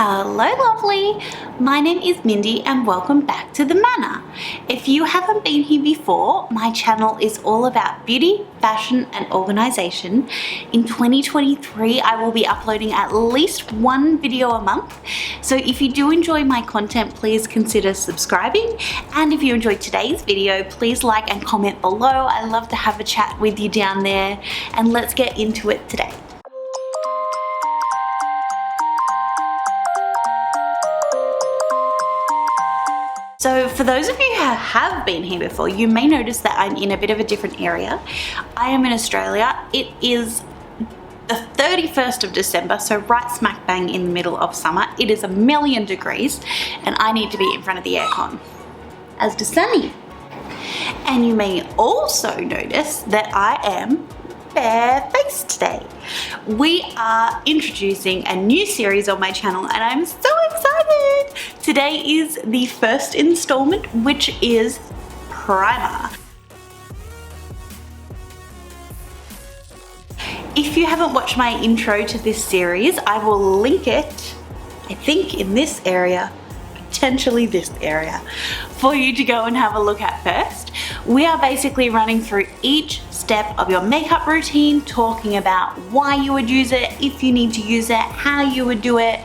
Hello lovely, my name is Mindy and welcome back to the Manor. If you haven't been here before, my channel is all about beauty, fashion and organisation. In 2023 I will be uploading at least one video a month, so if you do enjoy my content please consider subscribing, and if you enjoyed today's video please like and comment below. I love to have a chat with you down there, and let's get into it today. So for those of you who have been here before, you may notice that I'm in a bit of a different area. I am in Australia. It is the 31st of December, so right smack bang in the middle of summer. It is a million degrees and I need to be in front of the aircon, as does Sunny. And you may also notice that I am barefaced today. We are introducing a new series on my channel and I'm so excited. Today is the first installment, which is primer. If you haven't watched my intro to this series, I will link it, I think in this area, potentially this area, for you to go and have a look at first. We are basically running through each step of your makeup routine, talking about why you would use it, if you need to use it, how you would do it.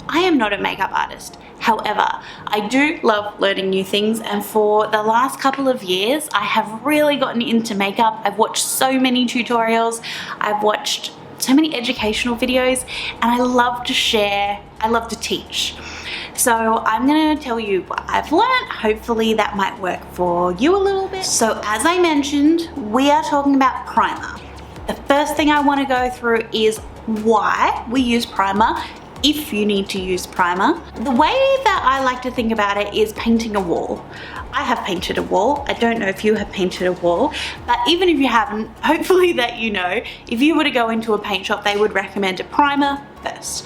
I am not a makeup artist. However, I do love learning new things, and for the last couple of years I have really gotten into makeup. I've watched so many tutorials, I've watched so many educational videos, and I love to share, I love to teach. So I'm going to tell you what I've learned. Hopefully that might work for you a little bit. So as I mentioned, we are talking about primer. The first thing I want to go through is why we use primer, if you need to use primer. The way that I like to think about it is painting a wall. I have painted a wall. I don't know if you have painted a wall, but even if you haven't, hopefully that you know, if you were to go into a paint shop, they would recommend a primer first,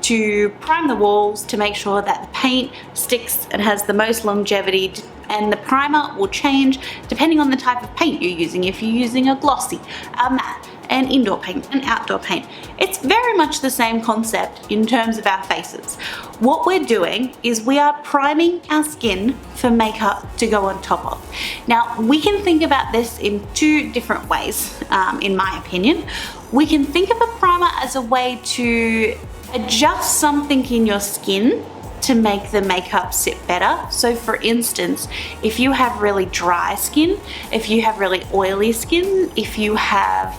to prime the walls to make sure that the paint sticks and has the most longevity, and the primer will change depending on the type of paint you're using. If you're using a glossy, a matte, an indoor paint, an outdoor paint, it's very much the same concept in terms of our faces. What we're doing is we are priming our skin for makeup to go on top of. Now we can think about this in two different ways, in my opinion. We can think of a primer as a way to adjust something in your skin to make the makeup sit better. So for instance, if you have really dry skin, if you have really oily skin, if you have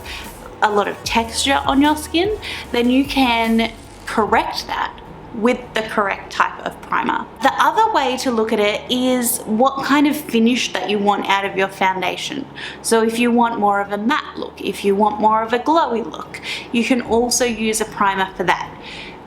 a lot of texture on your skin, then you can correct that with the correct type of primer. The other way to look at it is what kind of finish that you want out of your foundation. So if you want more of a matte look, if you want more of a glowy look, you can also use a primer for that.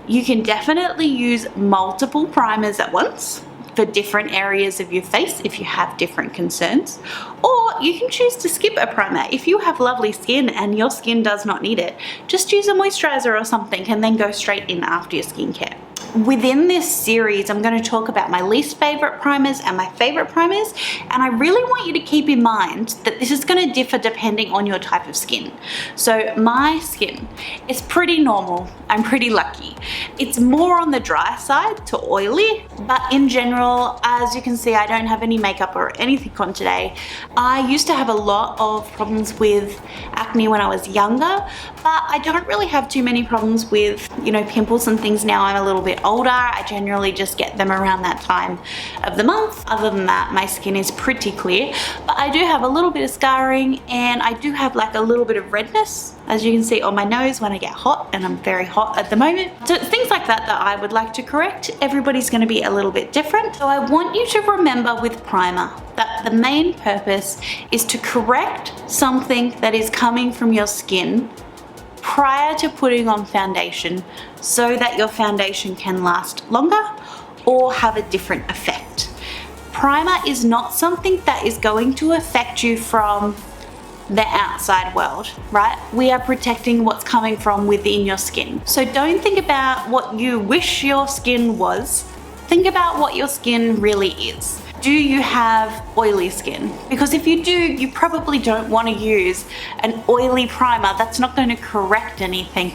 You can definitely use multiple primers at once for different areas of your face if you have different concerns, or you can choose to skip a primer. If you have lovely skin and your skin does not need it, just use a moisturizer or something and then go straight in after your skincare. Within this series, I'm going to talk about my least favorite primers and my favorite primers, and I really want you to keep in mind that this is going to differ depending on your type of skin. So my skin is pretty normal. I'm pretty lucky. It's more on the dry side to oily, but in general, as you can see, I don't have any makeup or anything on today. I used to have a lot of problems with acne when I was younger, but I don't really have too many problems with, pimples and things now. I'm a little bit older. I generally just get them around that time of the month. Other than that, my skin is pretty clear, but I do have a little bit of scarring, and I do have like a little bit of redness, as you can see on my nose when I get hot, and I'm very hot at the moment. So things like that I would like to correct. Everybody's going to be a little bit different. So I want you to remember with primer that the main purpose is to correct something that is coming from your skin prior to putting on foundation, so that your foundation can last longer or have a different effect. Primer is not something that is going to affect you from the outside world, right? We are protecting what's coming from within your skin. So don't think about what you wish your skin was. Think about what your skin really is. Do you have oily skin? Because if you do, you probably don't want to use an oily primer that's not going to correct anything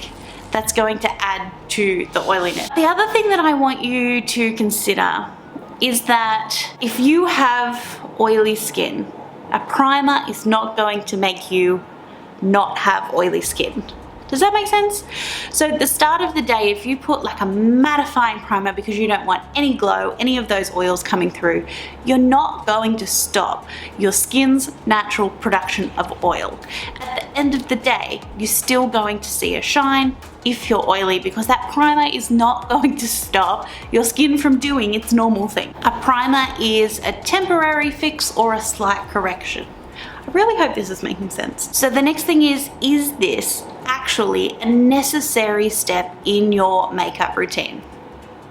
that's going to add to the oiliness. The other thing that I want you to consider is that if you have oily skin, a primer is not going to make you not have oily skin. Does that make sense? So at the start of the day, if you put like a mattifying primer because you don't want any glow, any of those oils coming through, you're not going to stop your skin's natural production of oil. At the end of the day, you're still going to see a shine if you're oily, because that primer is not going to stop your skin from doing its normal thing. A primer is a temporary fix or a slight correction. I really hope this is making sense. So the next thing is this actually a necessary step in your makeup routine?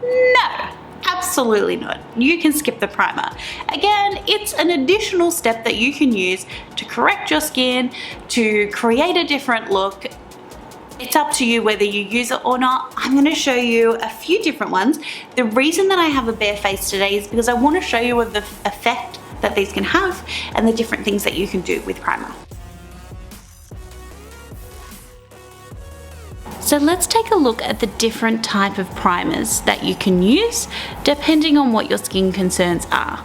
No, absolutely not. You can skip the primer. Again, it's an additional step that you can use to correct your skin, to create a different look. It's up to you whether you use it or not. I'm going to show you a few different ones. The reason that I have a bare face today is because I want to show you the effect that these can have and the different things that you can do with primer. So let's take a look at the different type of primers that you can use depending on what your skin concerns are.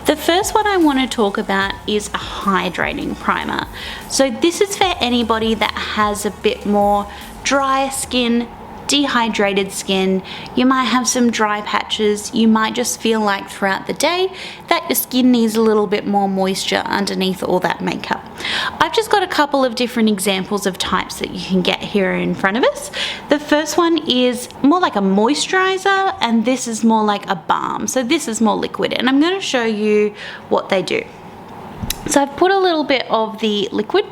The first one I want to talk about is a hydrating primer. So this is for anybody that has a bit more dry skin, dehydrated skin. You might have some dry patches. You might just feel like throughout the day that your skin needs a little bit more moisture underneath all that makeup. I've just got a couple of different examples of types that you can get here in front of us. The first one is more like a moisturizer, and this is more like a balm. So this is more liquid, and I'm going to show you what they do. So I've put a little bit of the liquid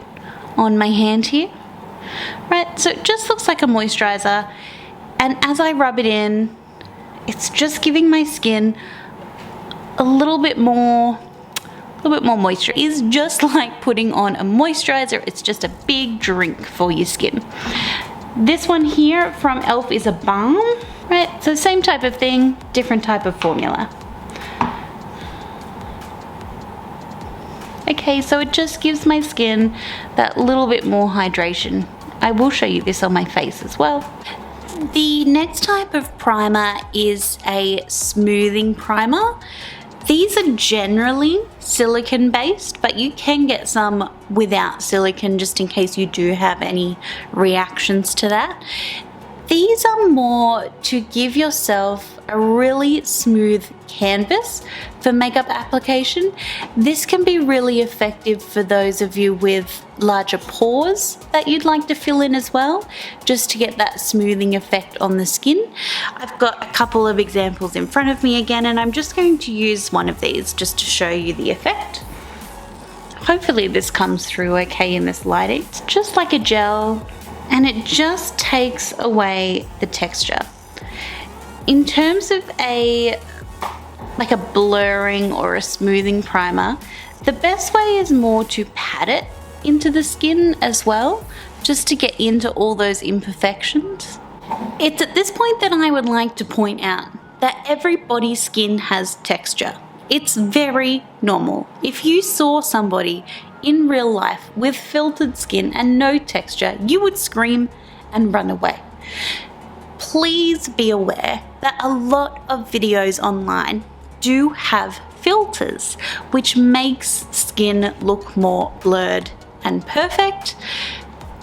on my hand here. Right, so it just looks like a moisturizer, and as I rub it in, it's just giving my skin a little bit more moisture. It's just like putting on a moisturizer. It's just a big drink for your skin. This one here from e.l.f. is a balm, right? So same type of thing, different type of formula. Okay, so it just gives my skin that little bit more hydration. I will show you this on my face as well. The next type of primer is a smoothing primer. These are generally silicone based, but you can get some without silicone just in case you do have any reactions to that. These are more to give yourself a really smooth canvas for makeup application. This can be really effective for those of you with larger pores that you'd like to fill in as well, just to get that smoothing effect on the skin. I've got a couple of examples in front of me again, and I'm just going to use one of these just to show you the effect. Hopefully this comes through okay in this lighting. It's just like a gel, and it just takes away the texture. In terms of like a blurring or a smoothing primer, the best way is more to pat it into the skin as well, just to get into all those imperfections. It's at this point that I would like to point out that everybody's skin has texture. It's very normal. If you saw somebody in real life with filtered skin and no texture, you would scream and run away. Please be aware that a lot of videos online do have filters, which makes skin look more blurred and perfect.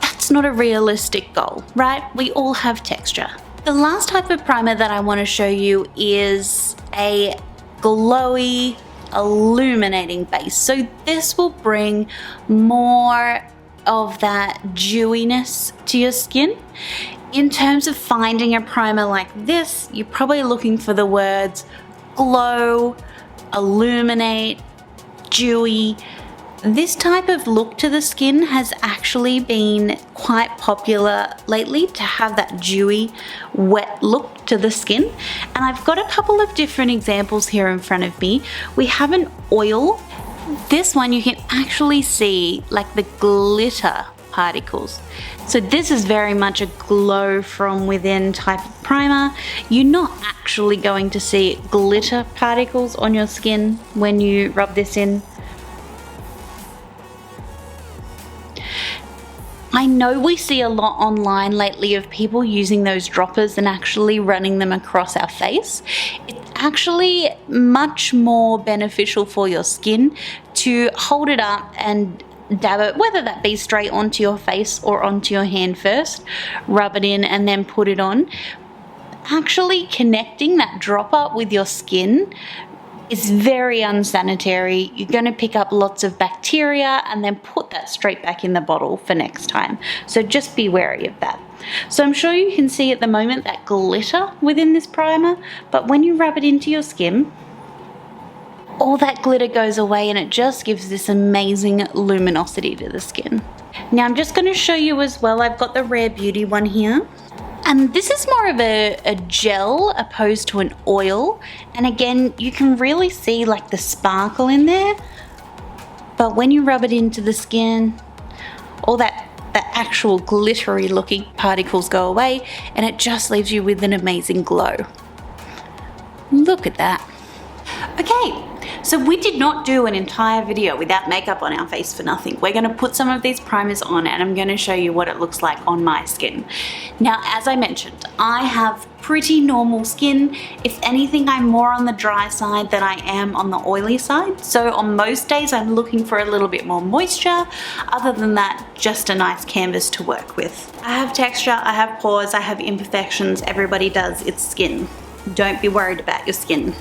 That's not a realistic goal, right? We all have texture. The last type of primer that I want to show you is a glowy, illuminating base. So this will bring more of that dewiness to your skin. In terms of finding a primer like this, you're probably looking for the words glow, illuminate, dewy. This type of look to the skin has actually been quite popular lately, to have that dewy, wet look to the skin. And I've got a couple of different examples here in front of me. We have an oil. This one you can actually see like the glitter particles. So this is very much a glow from within type of primer. You're not actually going to see glitter particles on your skin when you rub this in. I know we see a lot online lately of people using those droppers and actually running them across our face. It's actually much more beneficial for your skin to hold it up and dab it, whether that be straight onto your face or onto your hand first, rub it in and then put it on. Actually connecting that dropper with your skin is very unsanitary. You're going to pick up lots of bacteria and then put that straight back in the bottle for next time. So just be wary of that. So I'm sure you can see at the moment that glitter within this primer, but when you rub it into your skin, all that glitter goes away and it just gives this amazing luminosity to the skin. Now I'm just going to show you as well, I've got the Rare Beauty one here. And this is more of a gel opposed to an oil. And again, you can really see like the sparkle in there. But when you rub it into the skin, all the actual glittery looking particles go away and it just leaves you with an amazing glow. Look at that. Okay, so we did not do an entire video without makeup on our face for nothing. We're going to put some of these primers on and I'm going to show you what it looks like on my skin. Now, as I mentioned, I have pretty normal skin. If anything, I'm more on the dry side than I am on the oily side. So on most days, I'm looking for a little bit more moisture. Other than that, just a nice canvas to work with. I have texture, I have pores, I have imperfections. Everybody does. It's skin. Don't be worried about your skin.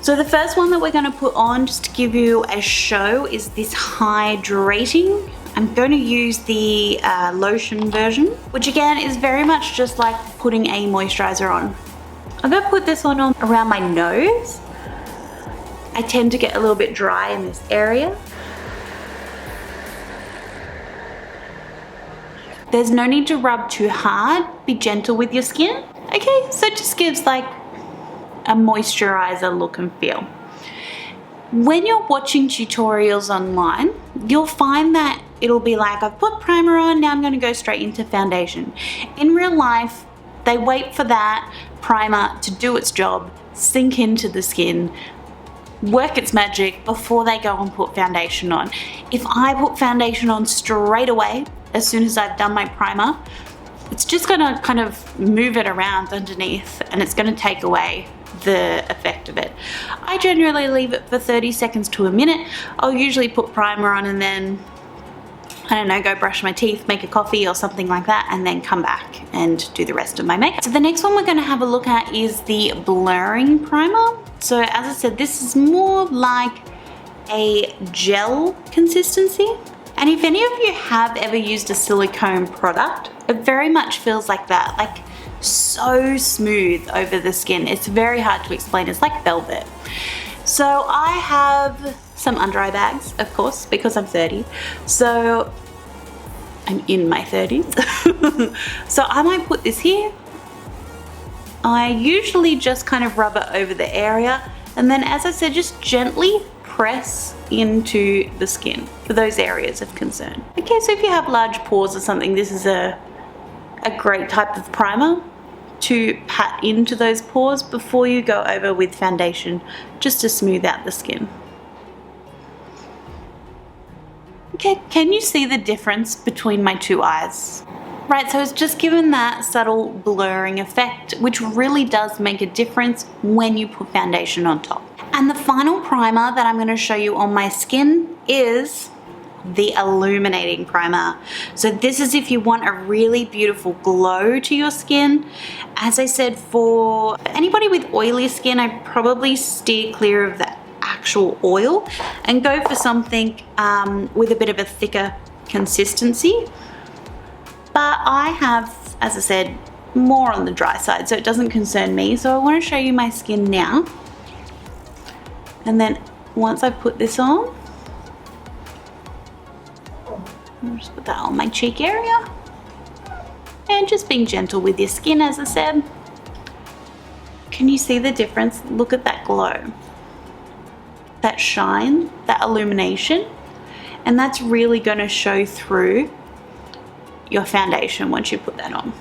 So the first one that we're going to put on, just to give you a show, is this hydrating. I'm going to use the lotion version, which again is very much just like putting a moisturizer on. I'm going to put this one on around my nose. I tend to get a little bit dry in this area. There's no need to rub too hard. Be gentle with your skin. Okay, so it just gives like a moisturizer look and feel. When you're watching tutorials online, you'll find that it'll be like, I've put primer on, now I'm going to go straight into foundation. In real life, they wait for that primer to do its job, sink into the skin, work its magic before they go and put foundation on. If I put foundation on straight away, as soon as I've done my primer, it's just going to kind of move it around underneath and it's going to take away the effect of it. I generally leave it for 30 seconds to a minute. I'll usually put primer on and then, I don't know, go brush my teeth, make a coffee or something like that, and then come back and do the rest of my makeup. So the next one we're going to have a look at is the blurring primer. So as I said, this is more like a gel consistency. And if any of you have ever used a silicone product, it very much feels like that, like so smooth over the skin. It's very hard to explain. It's like velvet. So I have some under eye bags, of course, because I'm 30. So I'm in my 30s. So I might put this here. I usually just kind of rub it over the area. And then, as I said, just gently press into the skin for those areas of concern. Okay, so if you have large pores or something, this is a great type of primer to pat into those pores before you go over with foundation, just to smooth out the skin. Okay, can you see the difference between my two eyes? Right, so it's just given that subtle blurring effect, which really does make a difference when you put foundation on top. And the final primer that I'm going to show you on my skin is the illuminating primer. So this is if you want a really beautiful glow to your skin. As I said, for anybody with oily skin, I probably steer clear of the actual oil and go for something with a bit of a thicker consistency. But I have, as I said, more on the dry side, so it doesn't concern me. So I want to show you my skin now. And then once I put this on, I'll just put that on my cheek area. And just being gentle with your skin, as I said. Can you see the difference? Look at that glow, that shine, that illumination. And that's really going to show through your foundation once you put that on.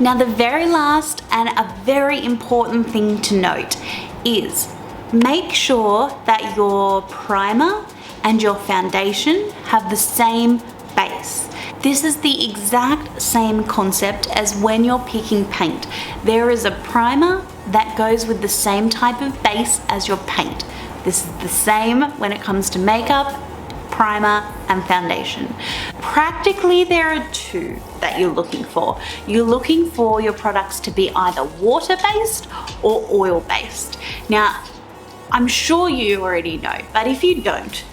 Now, the very last and a very important thing to note is make sure that your primer and your foundation have the same base. This is the exact same concept as when you're picking paint. There is a primer that goes with the same type of base as your paint. This is the same when it comes to makeup, primer, and foundation. Practically, there are two that you're looking for. You're looking for your products to be either water-based or oil-based. Now, I'm sure you already know, but if you don't,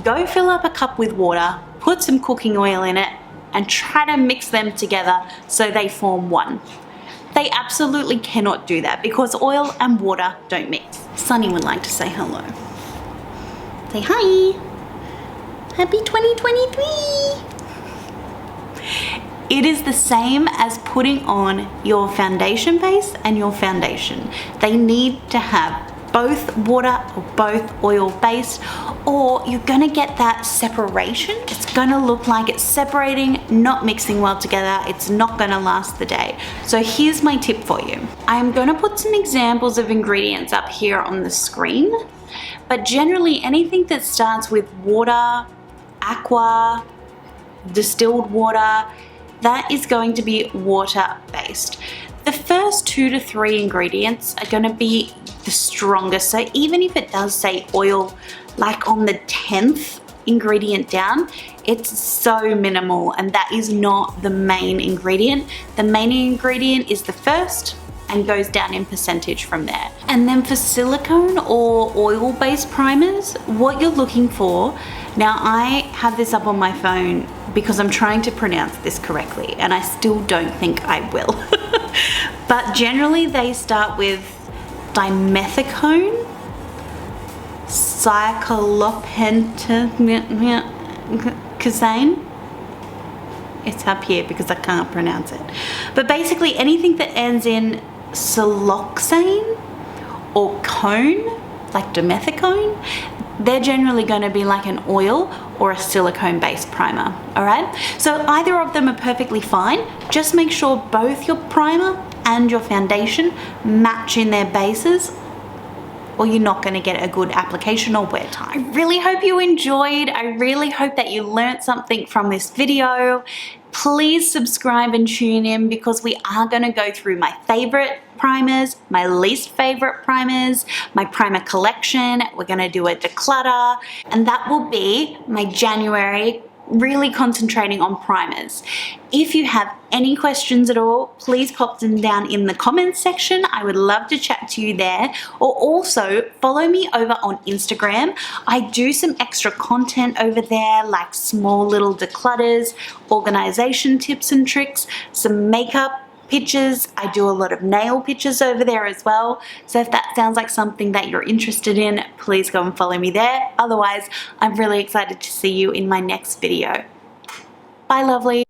go fill up a cup with water, put some cooking oil in it, and try to mix them together so they form one. They absolutely cannot do that because oil and water don't mix. Sunny would like to say hello. Say hi. Happy 2023. It is the same as putting on your foundation base and your foundation. They need to have both water or both oil based, or you're gonna get that separation. It's gonna look like it's separating, not mixing well together. It's not gonna last the day. So here's my tip for you. I'm gonna put some examples of ingredients up here on the screen, but generally anything that starts with water, aqua, distilled water, that is going to be water based. The first 2 to 3 ingredients are going to be the strongest. So even if it does say oil, like on the 10th ingredient down, it's so minimal, and that is not the main ingredient. The main ingredient is the first and goes down in percentage from there. And then for silicone or oil-based primers, what you're looking for, now I have this up on my phone because I'm trying to pronounce this correctly, and I still don't think I will. But generally they start with dimethicone, cyclopentane. It's up here because I can't pronounce it. But basically anything that ends in siloxane or cone, like dimethicone, they're generally going to be like an oil or a silicone based primer. All right, so either of them are perfectly fine. Just make sure both your primer and your foundation match in their bases, or you're not going to get a good application or wear time. I really hope you enjoyed. I really hope that you learned something from this video. Please subscribe and tune in because we are going to go through my favorite primers, my least favorite primers, my primer collection. We're going to do a declutter, and that will be my January, really concentrating on primers. If you have any questions at all, please pop them down in the comments section. I would love to chat to you there. Or also follow me over on Instagram. I do some extra content over there, like small little declutters, organization tips and tricks, some makeup pictures. I do a lot of nail pictures over there as well. So if that sounds like something that you're interested in, please go and follow me there. Otherwise, I'm really excited to see you in my next video. Bye, lovely.